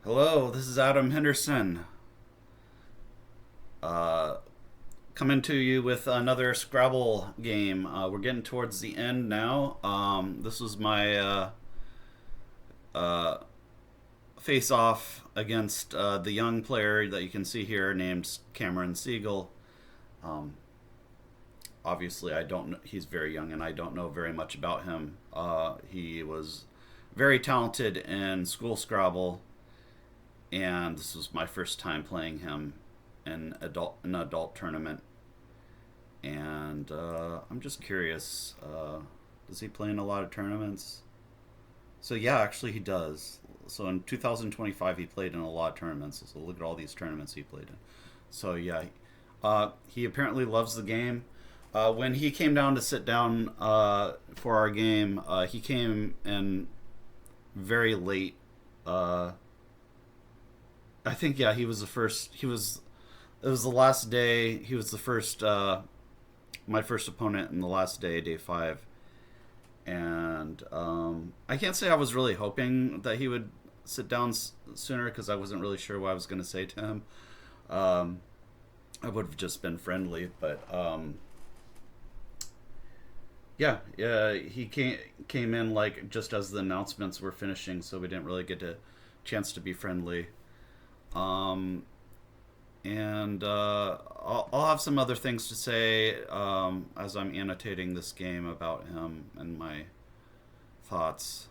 Hello, this is Adam Henderson. Uh, Coming to you with another Scrabble game. We're getting towards the end now. This was my uh, face off against the young player that you can see here named Cameron Siegal. Um, Obviously, I don't. He's very young, and I don't know very much about him. He was very talented in school Scrabble, and this was my first time playing him in an adult tournament. And I'm just curious, does he play in a lot of tournaments? So yeah, actually he does. So in 2025 he played in a lot of tournaments. So look at all these tournaments he played in. So yeah, he apparently loves the game. When he came down to sit down for our game, he came in very late. Uh, I think yeah, he was the first. He was. It was the last day. He was the first. My first opponent in the last day, day 5, and I can't say I was really hoping that he would sit down sooner because I wasn't really sure what I was going to say to him. Um, I would have just been friendly, but yeah, he came in like just as the announcements were finishing, so we didn't really get a chance to be friendly. Um, and I'll have some other things to say as I'm annotating this game about him and my thoughts.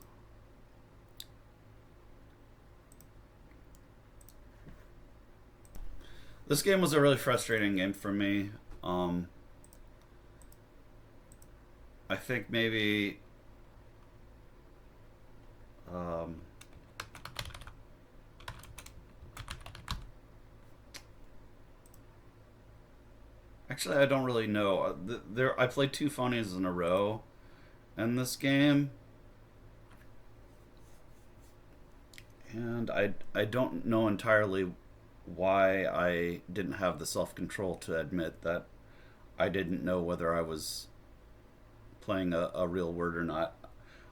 This game was a really frustrating game for me. Um, I think maybe um, actually I don't really know. There I played two phonies in a row in this game, and I don't know entirely why I didn't have the self control to admit that I didn't know whether I was playing a real word or not.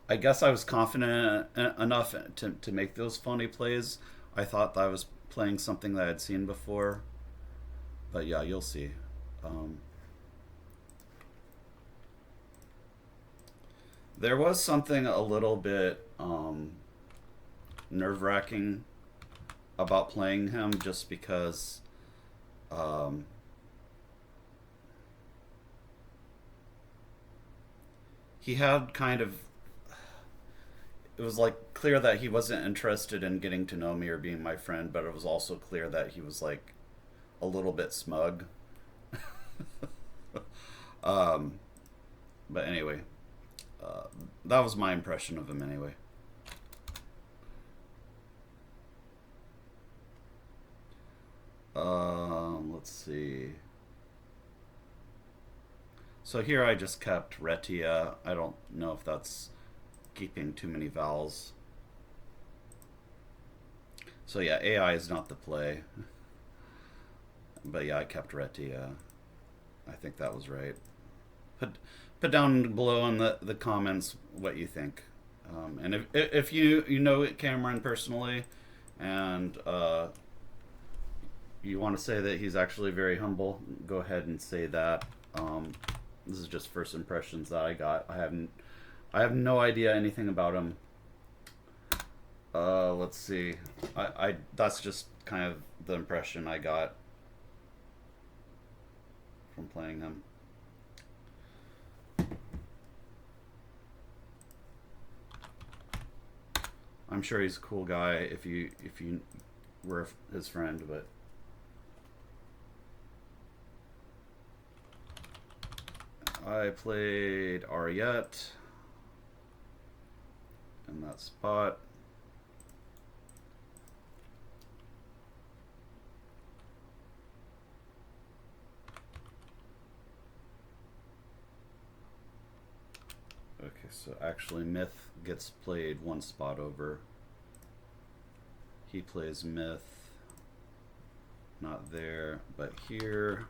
I guess I was confident enough to make those phony plays. I thought that I was playing something that I had seen before, but yeah, you'll see. Um, there was something a little bit nerve wracking about playing him just because um, he had kind of. It was like clear that he wasn't interested in getting to know me or being my friend, but it was also clear that he was like a little bit smug. um, but anyway, uh, that was my impression of him anyway. Let's see. So here I just kept retia. I don't know if that's keeping too many vowels. So yeah, AI is not the play. But yeah, I kept retia. I think that was right. Put put down below in the comments what you think. And if you know Cameron personally, and you want to say that he's actually very humble, go ahead and say that. This is just first impressions that I got. I have no idea anything about him. Let's see. I that's just kind of the impression I got from playing him. I'm sure he's a cool guy if you were his friend, but I played Ariette in that spot. Okay, so actually Myth gets played one spot over. He plays Myth. Not there, but here.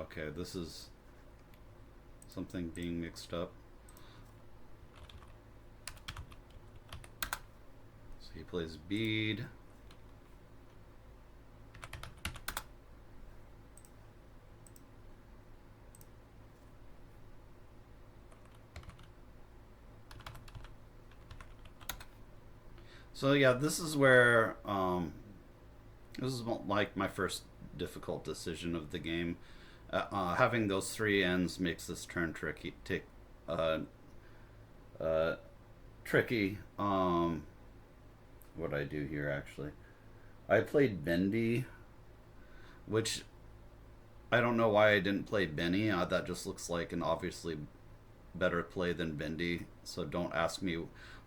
Okay, this is something being mixed up. So he plays bead. So yeah, this is where this is like my first difficult decision of the game. Having those three ends makes this turn uh, uh, tricky. What I do here actually, I played Bendy, which I don't know why I didn't play Benny. That just looks like an obviously better play than Bendy. So don't ask me.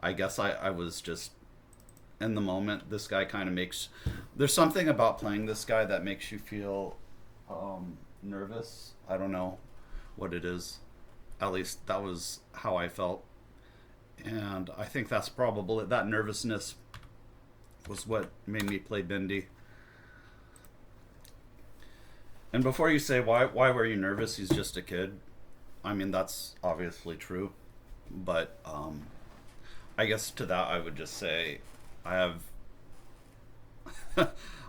I guess I was just in the moment. This guy kind of makes. There's something about playing this guy that makes you feel nervous. I don't know what it is. At least that was how I felt, and I think that's probably that nervousness was what made me play Bendy. And before you say why were you nervous? He's just a kid. I mean that's obviously true, but I guess to that I would just say I have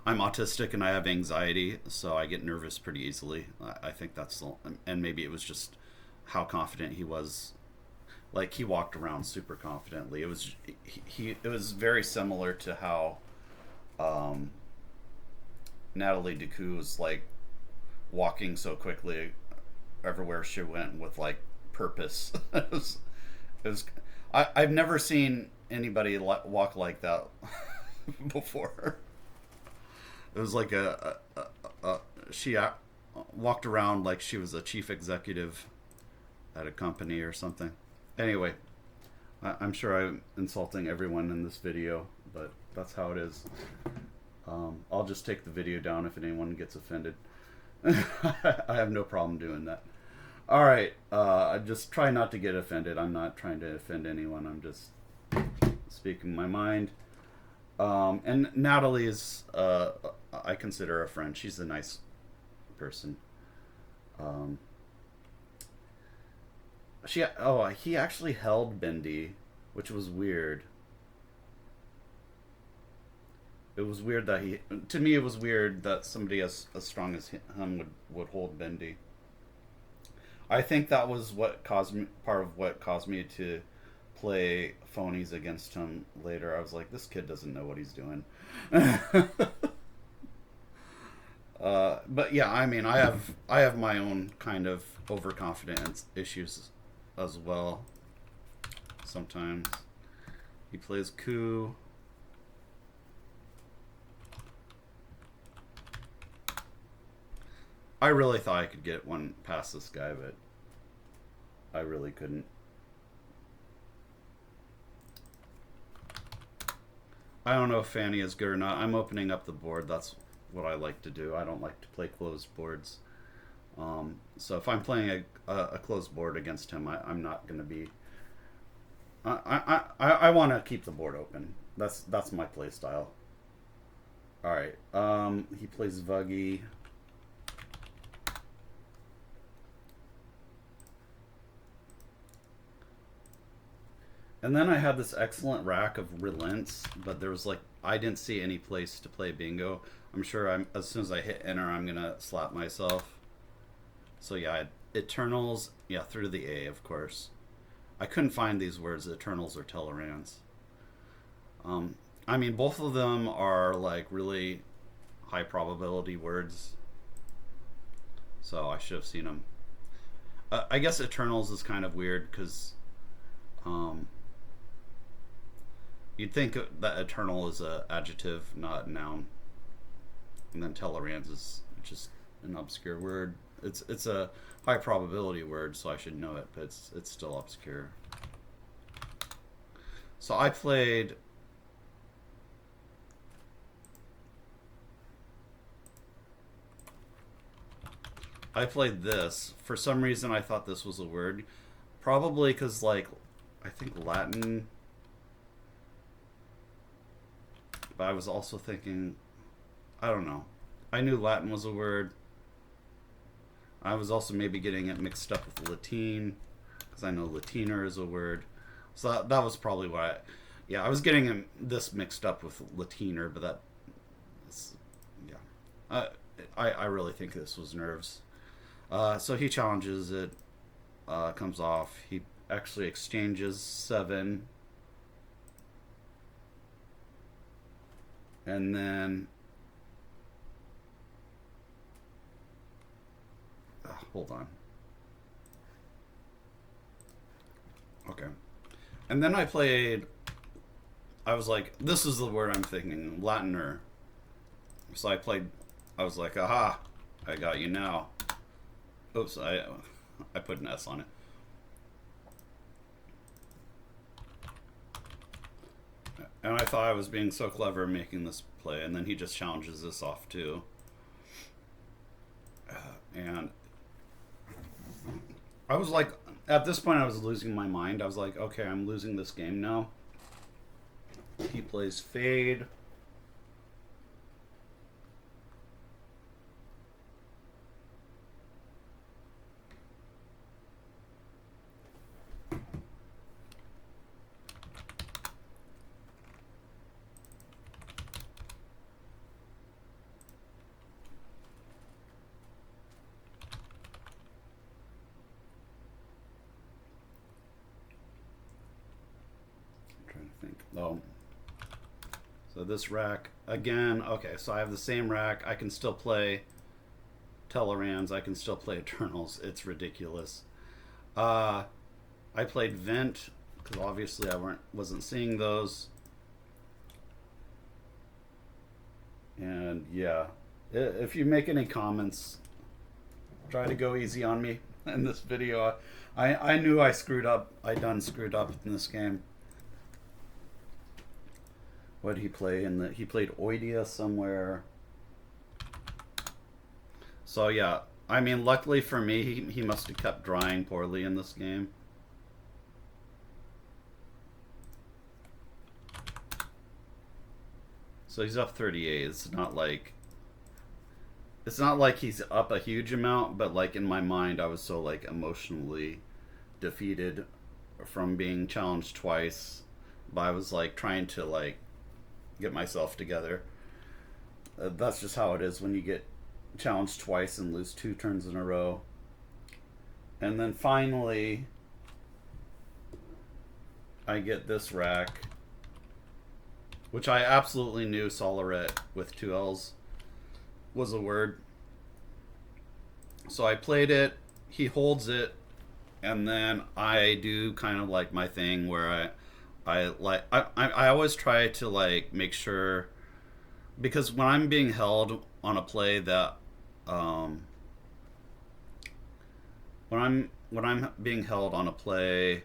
I'm autistic and I have anxiety, so I get nervous pretty easily. I think that's and maybe it was just how confident he was. Like he walked around super confidently. It was very similar to how um, Natalie Ducou was like walking so quickly everywhere she went with like purpose. It was I've never seen anybody walk like that before. It was like she walked around like she was a chief executive at a company or something. Anyway, I'm sure I'm insulting everyone in this video, but that's how it is. I'll just take the video down if anyone gets offended. I have no problem doing that. All right, I just try not to get offended. I'm not trying to offend anyone. I'm just speaking my mind. And Natalie is, I consider a friend. She's a nice person. Um, he actually held Bendy, which was weird. It was weird that to me, it was weird that somebody as strong as him would hold Bendy. I think that was part of what caused me to play phonies against him later. I was like, this kid doesn't know what he's doing. But yeah, I mean, I have my own kind of overconfidence issues as well. Sometimes he plays coup. I really thought I could get one past this guy, but I really couldn't. I don't know if Fanny is good or not. I'm opening up the board. That's what I like to do. I don't like to play closed boards. So if I'm playing a closed board against him, I'm not going to be. I want to keep the board open. That's my play style. All right. He plays Vuggy. And then I had this excellent rack of relents, but there was like I didn't see any place to play bingo. I'm sure as soon as I hit enter, I'm gonna slap myself. So yeah, Eternals, yeah, through to the A, of course. I couldn't find these words, Eternals or Tellerans. I mean, both of them are like really high probability words, so I should have seen them. I guess Eternals is kind of weird because you'd think that eternal is a adjective, not a noun. And then Tellerans is just an obscure word. It's a high probability word, so I should know it, but it's still obscure. So I played this. For some reason I thought this was a word. Probably because like I think Latin. But I was also thinking, I don't know. I knew Latin was a word. I was also maybe getting it mixed up with Latine, because I know Latiner is a word. So that was probably why. Yeah, I was getting this mixed up with Latiner, but yeah. I really think this was nerves. So he challenges it, comes off. He actually exchanges 7. And then... hold on. Okay. And then I played... I was like, this is the word I'm thinking, Latiner. So I was like, aha, I got you now. Oops, I put an S on it. And I thought I was being so clever making this play, and then he just challenges this off too. And I was like, at this point I was losing my mind. I was like, okay, I'm losing this game now. He plays Fade. Oh, so this rack again. Okay, so I have the same rack. I can still play Tellerans. I can still play Eternals. It's ridiculous. I played Vent because obviously I wasn't seeing those. And yeah, if you make any comments, try to go easy on me in this video. I knew I screwed up. I done screwed up in this game. What did he play? He played Oidia somewhere. So yeah, I mean, luckily for me, he must have kept drawing poorly in this game. So he's up 38. It's not like he's up a huge amount, but like in my mind, I was so like emotionally defeated from being challenged twice. But I was like trying to like get myself together. That's just how it is when you get challenged twice and lose 2 turns in a row. And then finally I get this rack, which I absolutely knew Solaret with 2 L's was a word. So I played it, he holds it, and then I do kind of like my thing where I always try to like make sure, because when I'm being held on a play that when I'm being held on a play,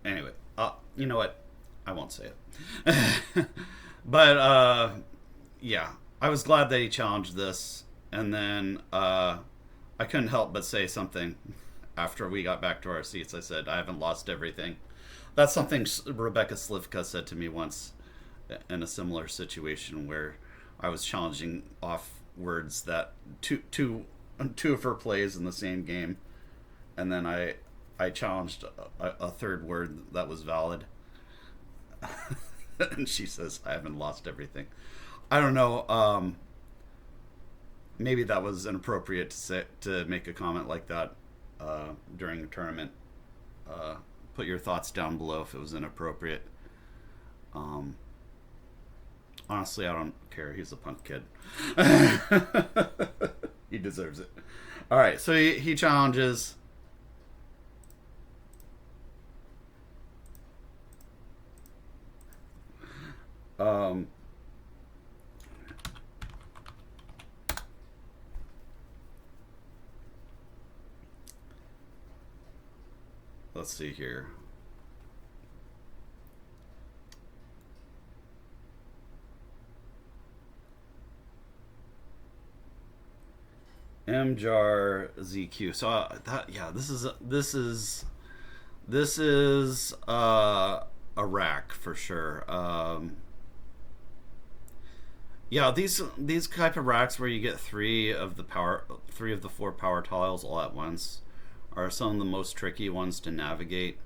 anyway, you know what, I won't say it. But yeah, I was glad that he challenged this, and then I couldn't help but say something. After we got back to our seats, I said, I haven't lost everything. That's something Rebecca Slivka said to me once in a similar situation where I was challenging off words that two of her plays in the same game, and then I challenged a third word that was valid. And she says, I haven't lost everything. I don't know. Maybe that was inappropriate to make a comment like that during a tournament. Put your thoughts down below if it was inappropriate. Honestly, I don't care. He's a punk kid. He deserves it. All right, so he challenges. Let's see here. MJAR ZQ. So yeah, this is a rack for sure. Yeah, these type of racks where you get three of the four power tiles all at once are some of the most tricky ones to navigate.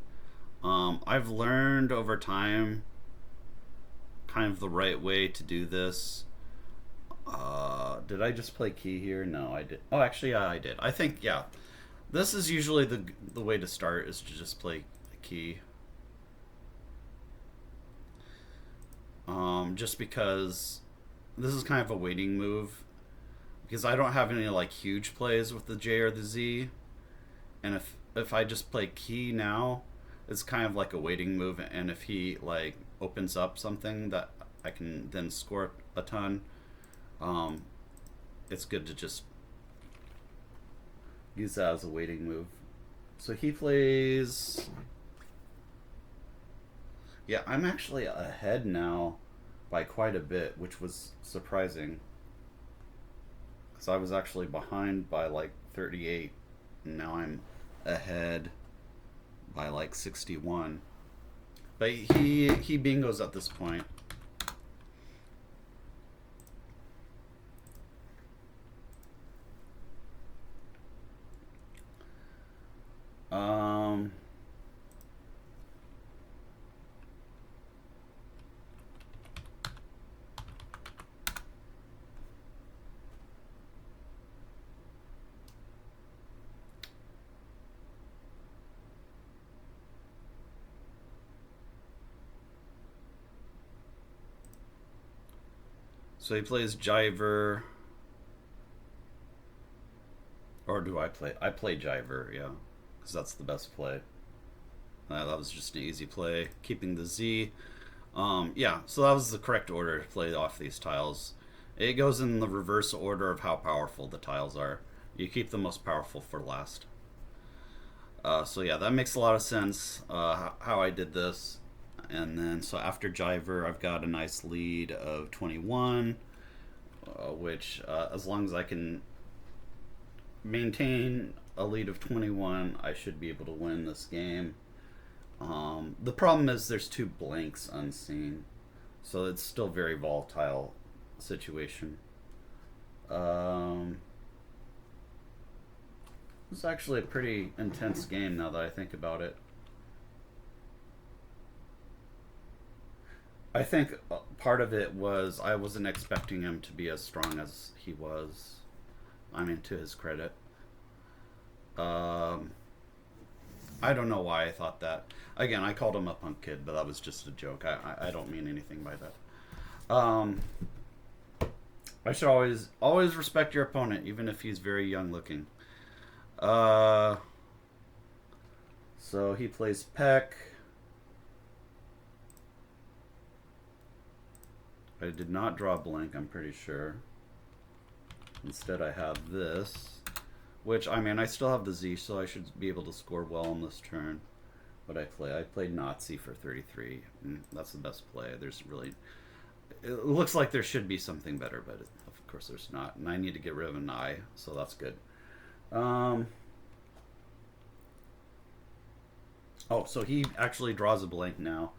I've learned over time kind of the right way to do this. Did I just play key here? No, I did. Oh, actually, yeah, I did. I think, yeah. This is usually the way to start, is to just play key. Just because this is kind of a waiting move. Because I don't have any like huge plays with the J or the Z. And if I just play key now, it's kind of like a waiting move. And if he like opens up something that I can then score a ton, um, it's good to just use that as a waiting move. So he plays. Yeah, I'm actually ahead now by quite a bit, which was surprising. Because I was actually behind by like 38, and now I'm ahead by like 61. But he bingos at this point. Um, so he plays Jiver. Or do I play? I play Jiver, yeah. Because that's the best play. That was just an easy play. Keeping the Z. Yeah, so that was the correct order to play off these tiles. It goes in the reverse order of how powerful the tiles are. You keep the most powerful for last. So yeah, that makes a lot of sense, how I did this. And then, so after Jiver, I've got a nice lead of 21, which, as long as I can maintain a lead of 21, I should be able to win this game. The problem is there's two blanks unseen, so it's still a very volatile situation. It's actually a pretty intense game now that I think about it. I think part of it was I wasn't expecting him to be as strong as he was. I mean, to his credit. Um, I don't know why I thought that. Again, I called him a punk kid, but that was just a joke. I don't mean anything by that. I should always respect your opponent, even if he's very young looking. Uh, so he plays Peck. I did not draw blank, I'm pretty sure. Instead, I have this, which, I mean, I still have the Z, so I should be able to score well on this turn. But I played Nazi for 33, and that's the best play. There's really, it looks like there should be something better, but of course there's not. And I need to get rid of an I, so that's good. Oh, so he actually draws a blank now,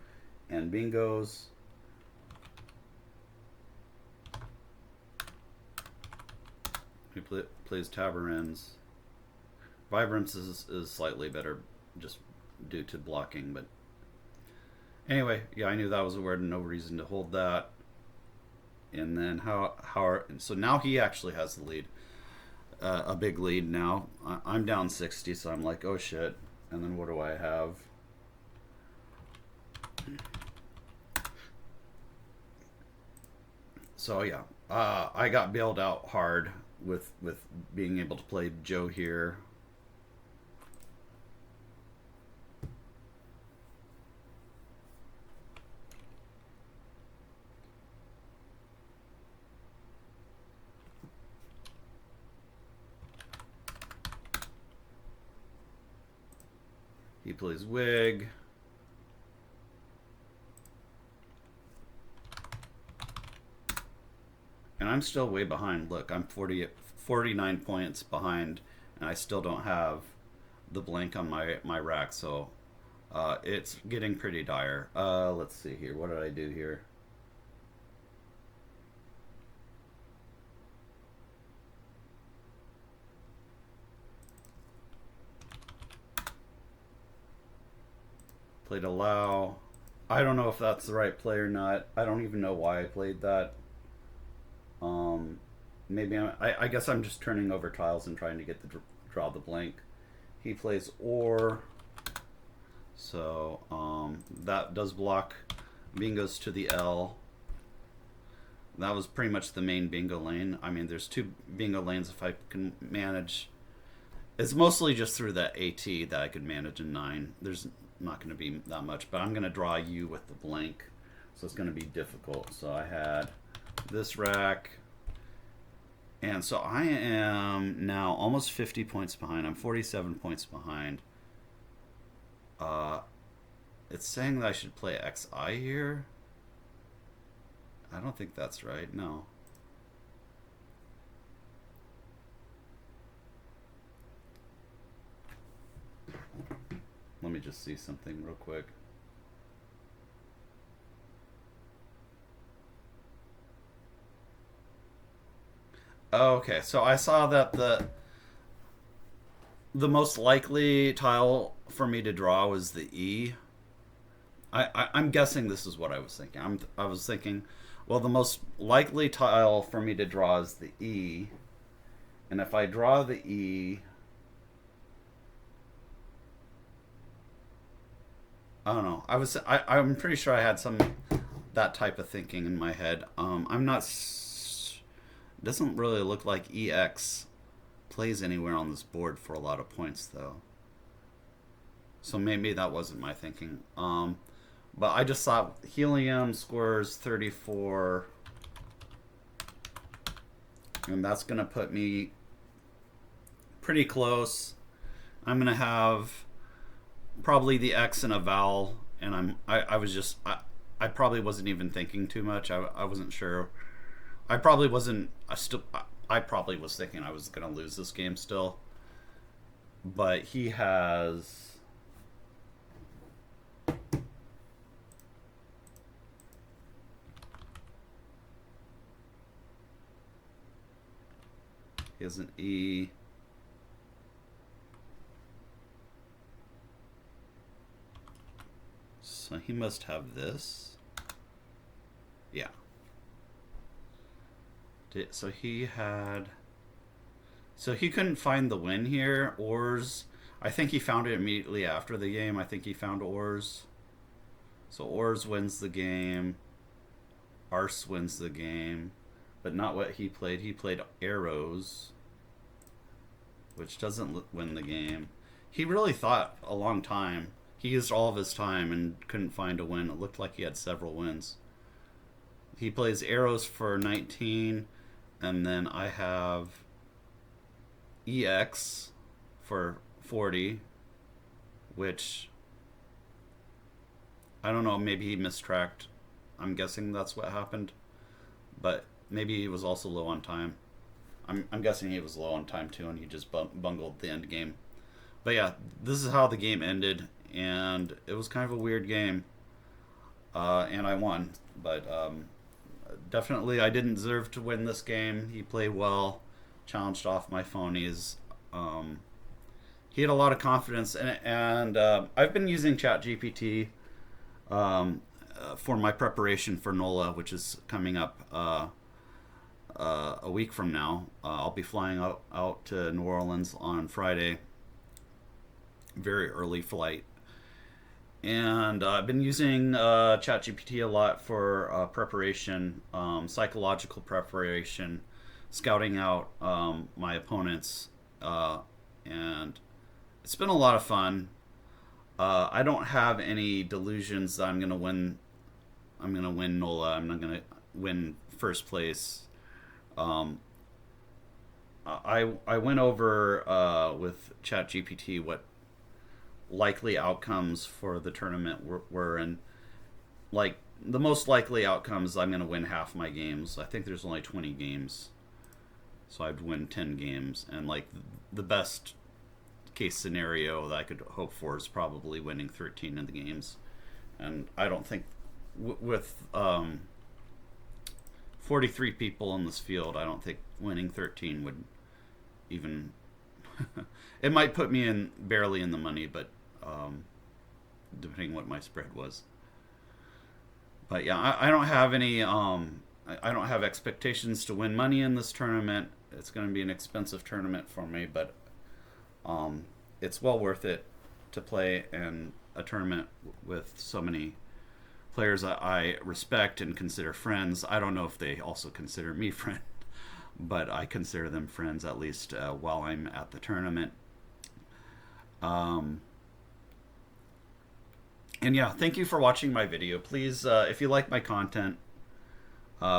and bingos. He plays Tabarins. Vibrance is slightly better, just due to blocking, but anyway, yeah, I knew that was a word and no reason to hold that. And then so now he actually has the lead, a big lead now. I'm down 60, so I'm like, oh shit. And then what do I have? So yeah, I got bailed out hard with being able to play Joe here. He plays Wig. And I'm still way behind. Look, I'm 49 points behind, and I still don't have the blank on my rack, so it's getting pretty dire. Let's see here. What did I do here? Played allow. I don't know if that's the right play or not. I don't even know why I played that. Um, maybe I guess I'm just turning over tiles and trying to get the draw the blank. He plays or, so that does block bingos to the L. That was pretty much the main bingo lane. I mean, there's two bingo lanes if I can manage. It's mostly just through that AT that I could manage in 9. There's not going to be that much, but I'm going to draw U with the blank, so it's going to be difficult. So I had this rack, and so I am now almost 50 points behind. I'm 47 points behind. It's saying that I should play XI here. I don't think that's right. No. Let me just see something real quick. Okay, so I saw that the most likely tile for me to draw was the E. I'm guessing this is what I was thinking. I was thinking, well, the most likely tile for me to draw is the E, and if I draw the E, I don't know. I'm pretty sure I had some that type of thinking in my head. I'm not. Doesn't really look like EX plays anywhere on this board for a lot of points though. So maybe that wasn't my thinking. But I just thought helium scores 34, and that's gonna put me pretty close. I'm gonna have probably the X and a vowel, and I probably wasn't even thinking too much. I wasn't sure. I probably wasn't. I probably was thinking I was gonna lose this game still. But he has. He has an E. So he must have this. Yeah. So he had. So he couldn't find the win here. Ors. I think he found it immediately after the game. I think he found Ors. So Ors wins the game. Ars wins the game. But not what he played. He played arrows, which doesn't win the game. He really thought a long time. He used all of his time and couldn't find a win. It looked like he had several wins. He plays arrows for 19, and then I have EX for 40, which I don't know, maybe he mistracked. I'm guessing that's what happened, but maybe he was also low on time. I'm guessing he was low on time too, and he just bungled the end game. But yeah, this is how the game ended, and it was kind of a weird game, and I won. But definitely, I didn't deserve to win this game. He played well, challenged off my phonies. He had a lot of confidence, and I've been using ChatGPT for my preparation for NOLA, which is coming up a week from now. I'll be flying out to New Orleans on Friday. Very early flight. And I've been using ChatGPT a lot for preparation, psychological preparation, scouting out my opponents, and it's been a lot of fun. I don't have any delusions that I'm gonna win. I'm gonna win NOLA. I'm not gonna win first place. I went over with ChatGPT what likely outcomes for the tournament were, and like the most likely outcomes, I'm going to win half my games. I think there's only 20 games, so I'd win 10 games, and like the best case scenario that I could hope for is probably winning 13 of the games. And I don't think with 43 people in this field, I don't think winning 13 would even it might put me in barely in the money, but depending what my spread was. But yeah, I don't have any. I don't have expectations to win money in this tournament. It's going to be an expensive tournament for me, but it's well worth it to play in a tournament with so many players I respect and consider friends. I don't know if they also consider me friend, but I consider them friends at least while I'm at the tournament. And yeah, thank you for watching my video. Please, if you like my content,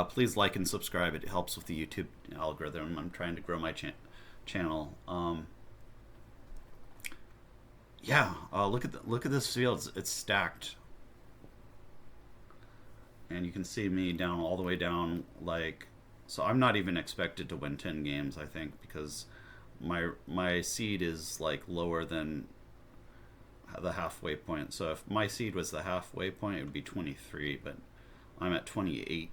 please like and subscribe. It helps with the YouTube algorithm. I'm trying to grow my channel. Yeah, look at this field. It's stacked, and you can see me down all the way down. Like, so I'm not even expected to win 10 games. I think because my seed is like lower than the halfway point. So if my seed was the halfway point, it would be 23, but I'm at 28.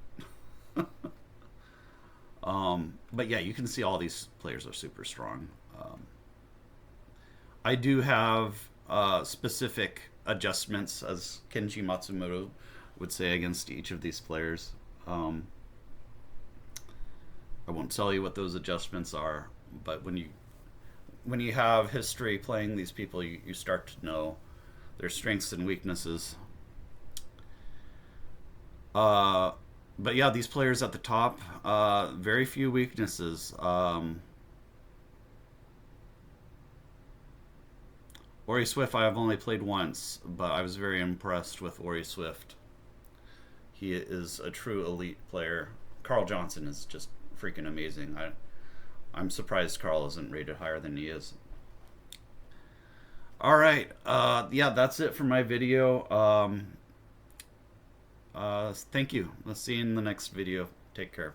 But yeah, you can see all these players are super strong. I do have specific adjustments, as Kenji Matsumoto would say, against each of these players. I won't tell you what those adjustments are, but when you have history playing these people, you start to know their strengths and weaknesses. But yeah, these players at the top, very few weaknesses. Ori Swift I have only played once, but I was very impressed with Ori Swift. He is a true elite player. Carl Johnson is just freaking amazing. I'm surprised Carl isn't rated higher than he is. Alright, yeah, that's it for my video. Thank you. Let's see you in the next video. Take care.